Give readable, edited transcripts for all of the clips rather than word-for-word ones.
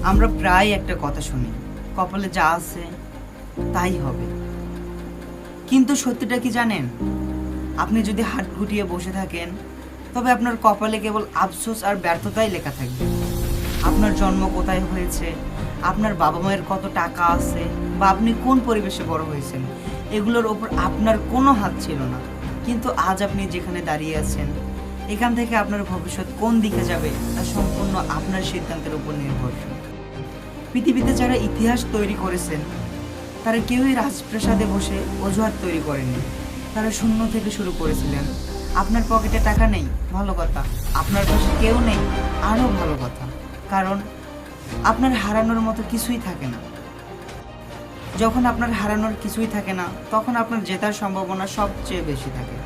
আমরা প্রায় একটা কথা শুনি, কপালে যা আছে তাই হবে। কিন্তু সত্যিটা কি জানেন? আপনি যদি হাত গুটিয়ে বসে থাকেন তবে আপনার কপালে কেবল আফসোস আর ব্যর্থতাই লেখা থাকবে। আপনার জন্ম কোথায় হয়েছে, আপনার বাবা মায়ের কত টাকা আছে, বা আপনি কোন পরিবেশে বড় হয়েছেন, এগুলোর ওপর আপনার কোনো হাত ছিল না। কিন্তু আজ আপনি যেখানে দাঁড়িয়ে আছেন, এখান থেকে আপনার ভবিষ্যৎ কোন দিকে যাবে তা সম্পূর্ণ আপনার সিদ্ধান্তের উপর নির্ভরশীল। পৃথিবীতে যারা ইতিহাস তৈরি করেছেন তারা কেউই রাজপ্রাসাদে বসে অজুহাত তৈরি করেনি। তারা শূন্য থেকে শুরু করেছিলেন। আপনার পকেটে টাকা নেই, ভালো কথা। আপনার পাশে কেউ নেই, আরও ভালো কথা। কারণ আপনার হারানোর মতো কিছুই থাকে না। যখন আপনার হারানোর কিছুই থাকে না, তখন আপনার জেতার সম্ভাবনা সবচেয়ে বেশি থাকে।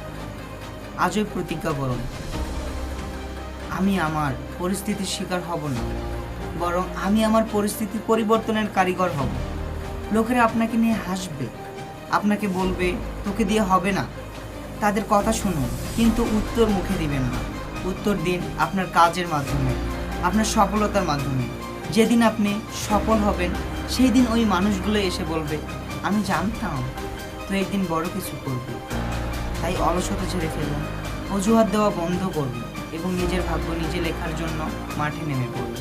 আজই প্রতিজ্ঞা করুন, আমি আমার পরিস্থিতির শিকার হব না, বরং আমি আমার পরিস্থিতি পরিবর্তনের কারিগর হব। লোকেরা আপনাকে নিয়ে হাসবে, আপনাকে বলবে তোকে দিয়ে হবে না। তাদের কথা শুনুন, কিন্তু উত্তর মুখে দিবেন না। উত্তর দিন আপনার কাজের মাধ্যমে, আপনার সফলতার মাধ্যমে। যেদিন আপনি সফল হবেন সেই দিন ওই মানুষগুলো এসে বলবে, আমি জানতাম তো একদিন বড় কিছু করবে। তাই অলসতা ছেড়ে ফেলুন, অজুহাত দেওয়া বন্ধ করুন এবং নিজের ভাগ্য নিজে লেখার জন্য মাঠে নেমে পড়ুন।